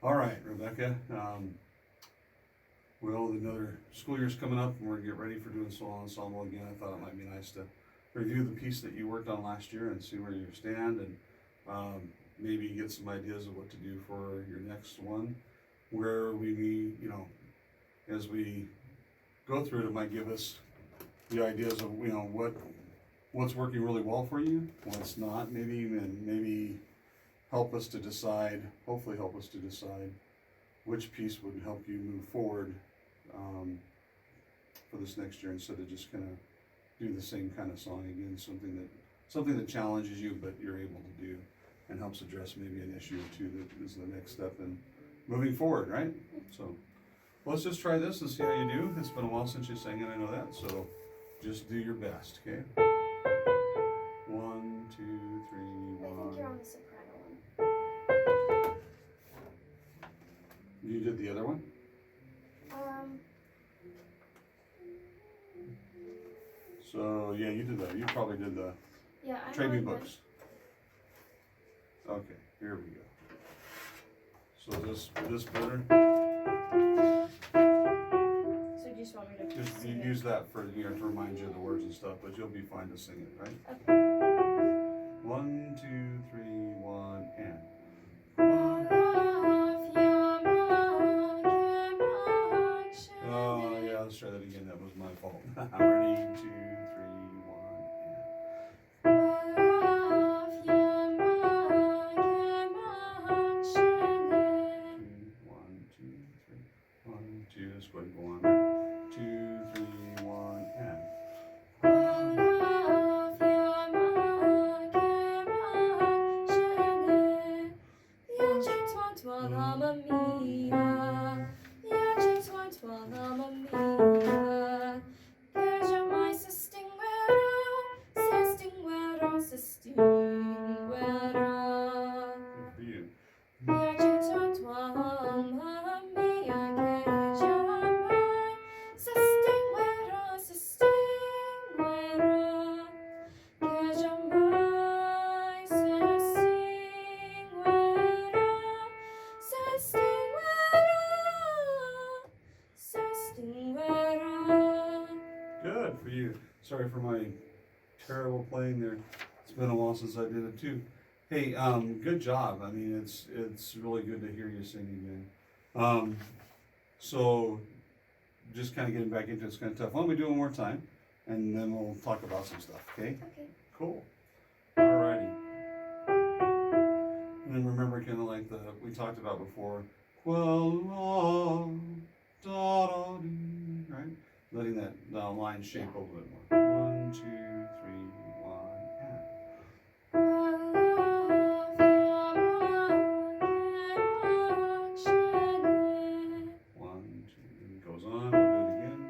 All right, Rebecca. Well, another school year's coming up, and we're gonna get ready for doing solo ensemble again. I thought it might be nice to review the piece that you worked on last year and see where you stand, and maybe get some ideas of what to do for your next one. Where as we go through it, it might give us the ideas of what's working really well for you, what's not, maybe help us to decide. Hopefully, help us to decide which piece would help you move forward for this next year, instead of just kind of do the same kind of song again. Something that challenges you, but you're able to do, and helps address maybe an issue or two that is the next step in moving forward, right? So let's just try this and see how you do. It's been a while since you sang it, I know that. So just do your best, okay? 1, 2, 3, 1. I think you're on the soprano one. You did the other one? So yeah, you did that. You probably did the Yeah, I trade me know. books. Okay, here we go. So this better? So you just want me to Just sing you it? use that for to remind you of the words and stuff, but you'll be fine to sing it, right? Okay. 1, 2, 3, 1, and. Oh yeah, let's try that again. That was my fault. Ready? 2, 3, 1, 2, 3, 1, 2. Let's go ahead and go on. 2, 3, 1, and. Mamma mia, piace tua mamma mia, piace mai se stinguerò, se stinguerò. Good for you. Piace tua mamma mia, piace mai se stinguerò, se stinguerò. Piace mai se stinguerò. Good for you. Sorry for my terrible playing there. It's been a while since I did it too. Hey, good job. I mean, it's really good to hear you sing again. So just kind of getting back into it's kind of tough. Why don't we do it one more time, and then we'll talk about some stuff. Okay? Okay. Cool. Alrighty. And then remember, kind of like we talked about before. Quella, da, da, dee, right? Letting that line shape a little bit more. 1, 2, 3, 1, and. One, two, goes on. We'll do it again.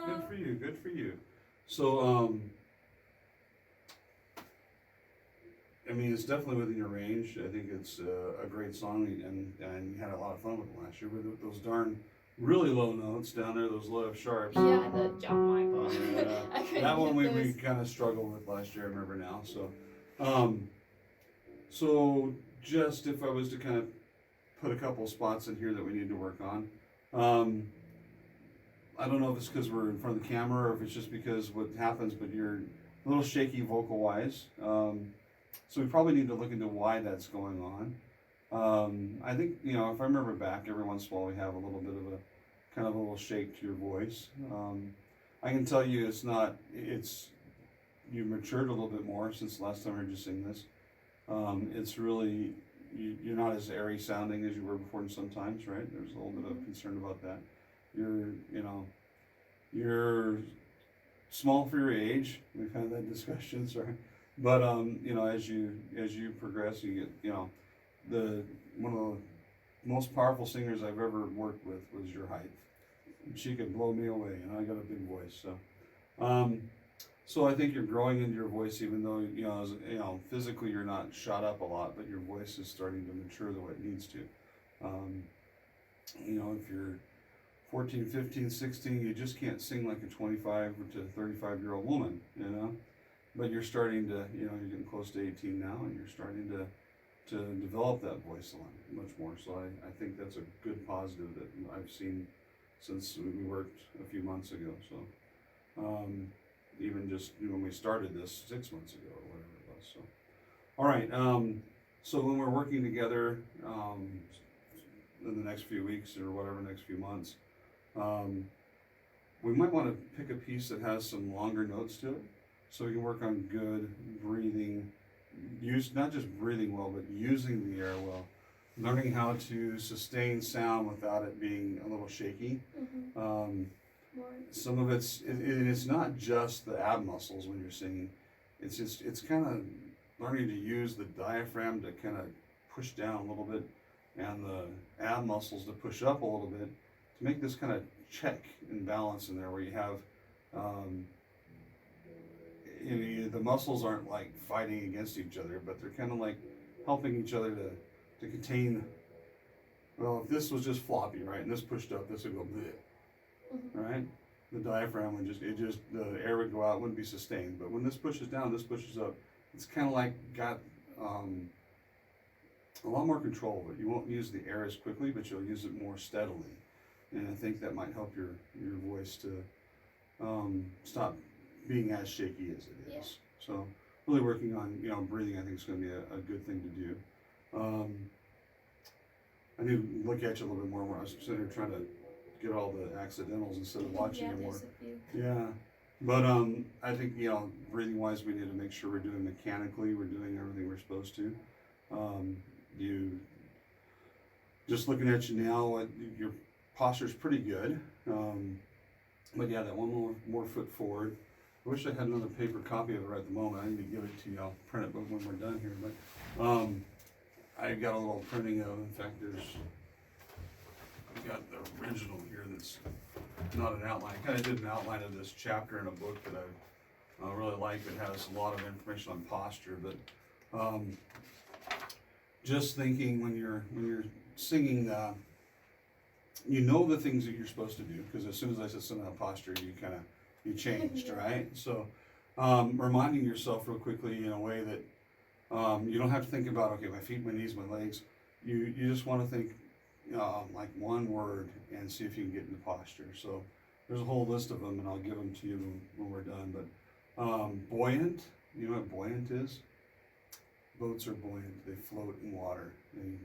Good for you. Good for you. So, I mean, it's definitely within your range. I think it's a great song, and you had a lot of fun with it last year. With those darn really low notes down there, those low F sharps. Yeah, the John Michael. I couldn't That one get we those. kind of struggled with last year. I remember now. So just if I was to kind of put a couple spots in here that we need to work on. I don't know if it's because we're in front of the camera or if it's just because what happens, but you're a little shaky vocal wise. So we probably need to look into why that's going on. I think, if I remember back, every once in a while we have a little bit of a kind of a little shake to your voice. I can tell you you've matured a little bit more since the last time I heard you sing this. It's really, you're not as airy sounding as you were before sometimes, right? There's a little bit of concern about that. You're small for your age. We've had that discussion, sorry. But as you progress, you get, one of the most powerful singers I've ever worked with was your height. She could blow me away, and I got a big voice. So I think you're growing into your voice, even though physically you're not shot up a lot, but your voice is starting to mature the way it needs to. If you're 14, 15, 16, you just can't sing like a 25 to 35-year-old woman, But you're starting to, you're getting close to 18 now, and you're starting to develop that voice a lot, much more. So I think that's a good positive that I've seen since we worked a few months ago. So even just when we started this 6 months ago or whatever it was. So all right. So when we're working together in the next few weeks or whatever, next few months, we might want to pick a piece that has some longer notes to it, so we can work on good breathing. Not just breathing well, but using the air well. Learning how to sustain sound without it being a little shaky. Some of it's not just the ab muscles when you're singing. It's kind of learning to use the diaphragm to kind of push down a little bit, and the ab muscles to push up a little bit, to make this kind of check and balance in there where you have the muscles aren't like fighting against each other, but they're kind of like helping each other to contain. Well, if this was just floppy, right, and this pushed up, this would go bleh, right? The diaphragm would the air would go out, wouldn't be sustained. But when this pushes down, this pushes up, it's kind of like got a lot more control. But you won't use the air as quickly, but you'll use it more steadily. And I think that might help your voice to stop being as shaky as it is. Yeah. So really working on breathing, I think is going to be a good thing to do. I need to look at you a little bit more when I was sitting here trying to get all the accidentals instead of watching you more. Yeah. But I think breathing wise, we need to make sure we're doing mechanically, we're doing everything we're supposed to. You just looking at you now, your posture's pretty good. But yeah, that one more foot forward. I wish I had another paper copy of it right at the moment. I need to give it to you. I'll print it when we're done here. But I've got a little printing of. In fact, I've got the original here that's not an outline. I kind of did an outline of this chapter in a book that I really like. It has a lot of information on posture. But just thinking when you're singing, the things that you're supposed to do, because as soon as I said something about posture, you changed, right? So reminding yourself real quickly in a way that you don't have to think about, okay, my feet, my knees, my legs. You just want to think like one word and see if you can get into posture. So there's a whole list of them, and I'll give them to you when we're done. But buoyant, you know what buoyant is? Boats are buoyant. They float in water. They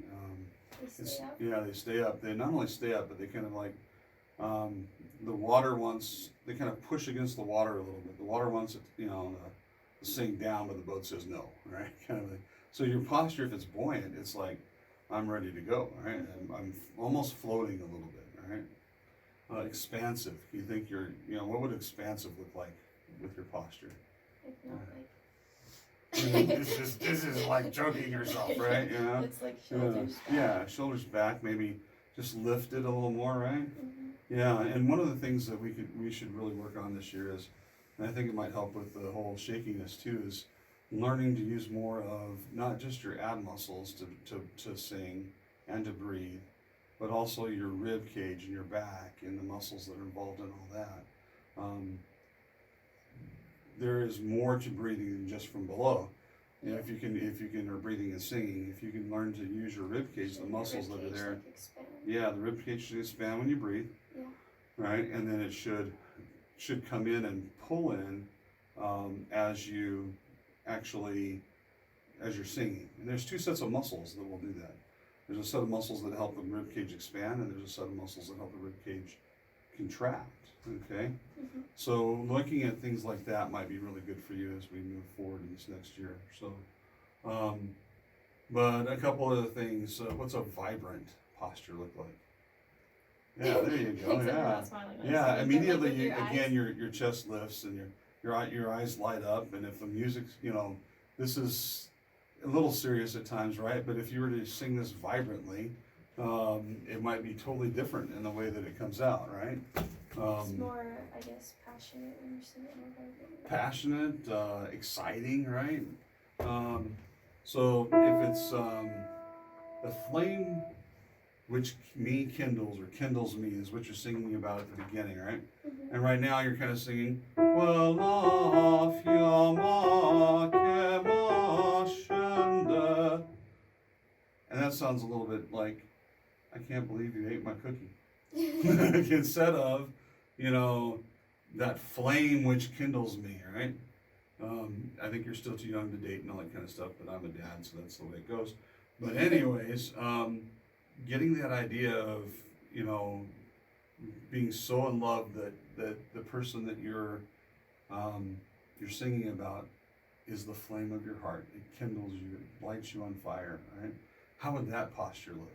stay up? Yeah, they stay up. They not only stay up, but they kind of like the water wants. They kind of push against the water a little bit. The water wants it, to sink down, but the boat says no, right? Kind of. So your posture, if it's buoyant, it's like I'm ready to go, right? I'm almost floating a little bit, right? Expansive. You think what would expansive look like with your posture? This is like choking yourself, right? It's like shoulders back. Yeah, shoulders back, maybe just lift it a little more, right? Yeah, and one of the things that we should really work on this year is, and I think it might help with the whole shakiness too, is learning to use more of not just your ab muscles to sing and to breathe, but also your rib cage and your back and the muscles that are involved in all that. There is more to breathing than just from below. And if you can, or breathing and singing, if you can learn to use your rib cage, the muscles that are there. Yeah, the rib cage should expand when you breathe. Yeah. Right, and then it should come in and pull in as you're singing. And there's two sets of muscles that will do that. There's a set of muscles that help the rib cage expand, and there's a set of muscles that help the rib cage contract. Okay, so looking at things like that might be really good for you as we move forward in this next year. So But a couple other things. What's a vibrant posture look like? Yeah, there you go. Except you're Yeah, not smiling when I yeah. say it, but, like, Immediately, with your eyes. again, your chest lifts and your eyes light up. And if the music, this is a little serious at times, right? But if you were to sing this vibrantly, it might be totally different in the way that it comes out, right? It's more, I guess, passionate when you're singing it. Passionate, exciting, right? So if it's the flame which me kindles or kindles me is what you're singing about at the beginning, right? Mm-hmm. And right now you're kind of singing, "Well, and that sounds a little bit like, I can't believe you ate my cookie. Instead of, that flame which kindles me, right? I think you're still too young to date and all that kind of stuff, but I'm a dad, so that's the way it goes. But anyways, getting that idea of, being so in love that the person that you're singing about is the flame of your heart. It kindles you, it lights you on fire, right? How would that posture look?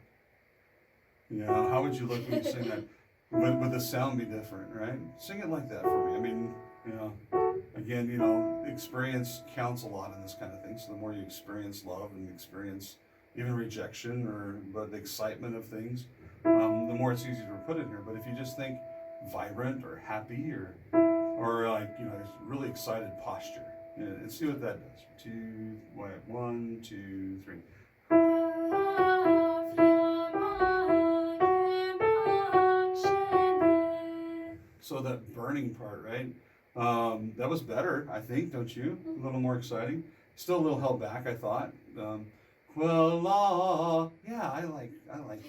How would you look when you sing that? Would the sound be different, right? Sing it like that for me. I mean, again, experience counts a lot in this kind of thing. So the more you experience love and experience even rejection but the excitement of things, the more it's easy to put in here. But if you just think vibrant or happy or like, really excited posture, and see what that does. 1, 2, 3. So that burning part, right? That was better, I think, don't you? A little more exciting. Still a little held back, I thought. Quella, yeah, I like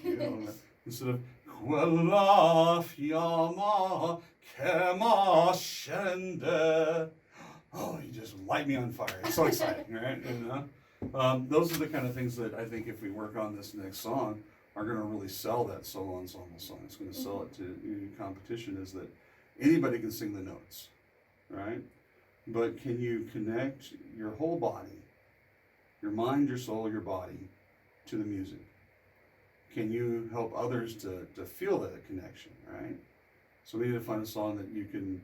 you. Instead of Quella fiamma che m'ascende. Oh, you just light me on fire. It's so exciting, right? Those are the kind of things that I think if we work on this next song are going to really sell that solo ensemble song. It's going to sell it to competition, is that anybody can sing the notes, right? But can you connect your whole body, your mind, your soul, your body, to the music? Can you help others to feel that connection, right? So we need to find a song that you can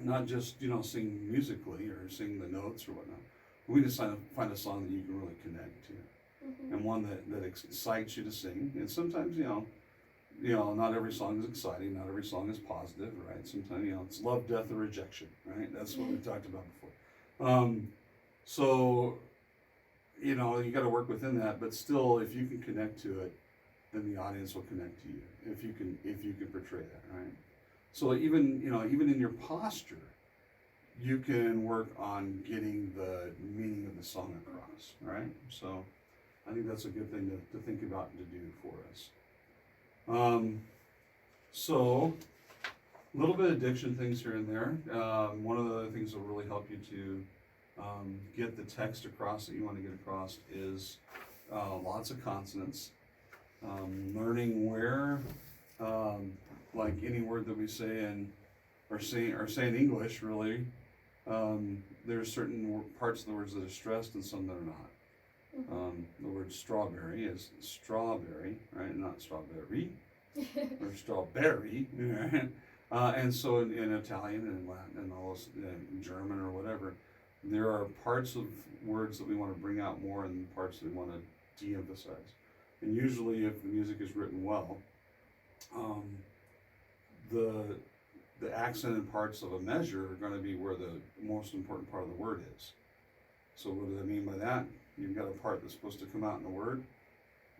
not just, sing musically or sing the notes or whatnot. We need to find a song that you can really connect to. Mm-hmm. And one that excites you to sing. And sometimes, not every song is exciting, not every song is positive, right? Sometimes, it's love, death, or rejection, right? That's what we talked about before. So, you got to work within that, but still, if you can connect to it, then the audience will connect to you. If you can portray that, right? So even in your posture, you can work on getting the meaning of the song across, right? So I think that's a good thing to think about and to do for us. So a little bit of diction things here and there. One of the other things that will really help you to get the text across that you want to get across is lots of consonants. Learning where, like any word that we say or say in English, really, there's certain parts of the words that are stressed and some that are not. The word strawberry is strawberry, right? Not strawberry or strawberry. And so in Italian and Latin and also in German or whatever, there are parts of words that we want to bring out more and parts that we want to de-emphasize. And usually, if the music is written well, the accented parts of a measure are going to be where the most important part of the word is. So what do I mean by that? You've got a part that's supposed to come out in the word.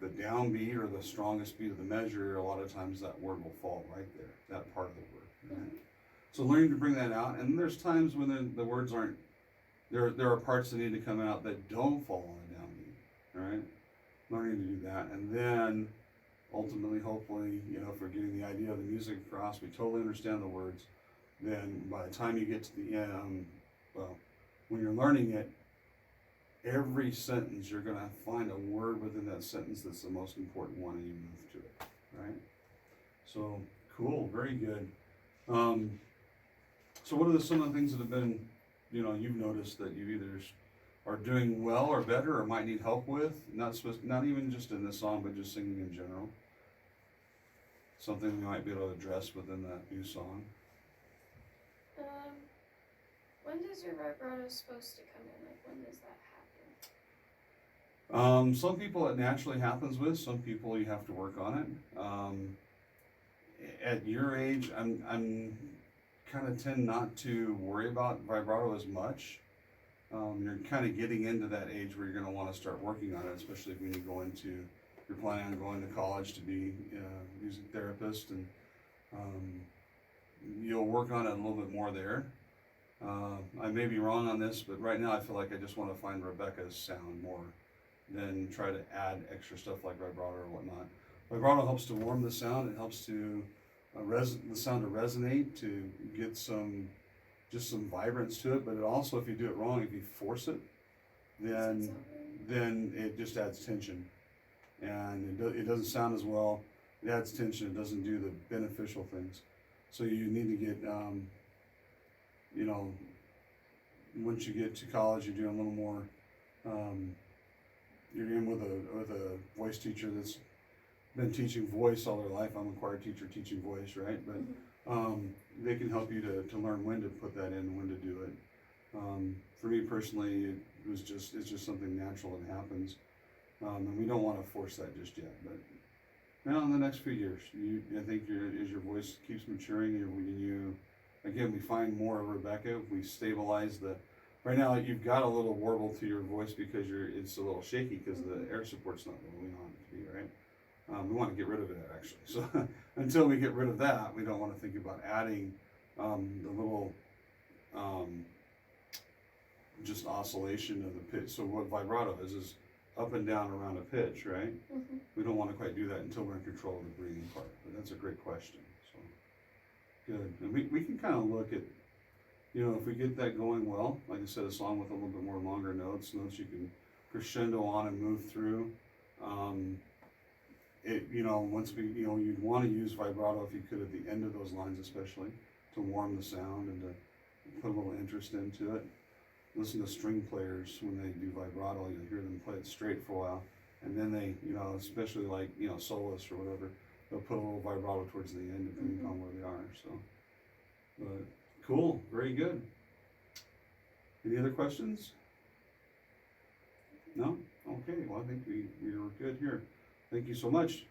The downbeat or the strongest beat of the measure, a lot of times that word will fall right there, that part of the word. Right? So learning to bring that out, and there's times when the words aren't, there are parts that need to come out that don't fall on a downbeat, all right? Learning to do that, and then ultimately, hopefully, if we're getting the idea of the music across, we totally understand the words, then by the time you get to the end, when you're learning it, every sentence you're going to find a word within that sentence that's the most important one and you move to it, right? So, cool, very good. So what are some of the things that have been, you've noticed that you either are doing well or better or might need help with? Not even just in this song, but just singing in general. Something we might be able to address within that new song. When does your vibrato supposed to come in? Like, when does that happen? Some people it naturally happens with. Some people you have to work on it. At your age, I'm kind of tend not to worry about vibrato as much. You're kind of getting into that age where you're going to want to start working on it, especially when you go into, you're planning on going to college to be a music therapist, and you'll work on it a little bit more there. I may be wrong on this, but right now I feel like I just want to find Rebecca's sound more than try to add extra stuff like vibrato or whatnot. Vibrato helps to warm the sound. It helps to the sound to resonate, to get some vibrance to it. But it also, if you do it wrong, if you force it, then it just adds tension, and it doesn't sound as well. It adds tension. It doesn't do the beneficial things. So you need to get once you get to college, you're doing a little more. You're in with a voice teacher that's been teaching voice all their life. I'm a choir teacher teaching voice, right? But they can help you to learn when to put that in and when to do it. For me personally, it's just something natural that happens, and we don't want to force that just yet. But now in the next few years, I think as your voice keeps maturing, we find more of Rebecca. We stabilize the. Right now, you've got a little warble to your voice because it's a little shaky because the air support's not where we want it to be, right? We want to get rid of it actually. So until we get rid of that, we don't want to think about adding the little just oscillation of the pitch. So what vibrato is up and down around a pitch, right? Mm-hmm. We don't want to quite do that until we're in control of the breathing part. But that's a great question. So good. And we can kind of look at, if we get that going well, like I said, a song with a little bit more longer notes you can crescendo on and move through. Once you'd want to use vibrato if you could at the end of those lines, especially to warm the sound and to put a little interest into it. Listen to string players when they do vibrato, you'll hear them play it straight for a while, and then they, especially like, soloists or whatever, they'll put a little vibrato towards the end depending upon where they are. So, but cool, very good. Any other questions? No? Okay, well I think we were good here. Thank you so much.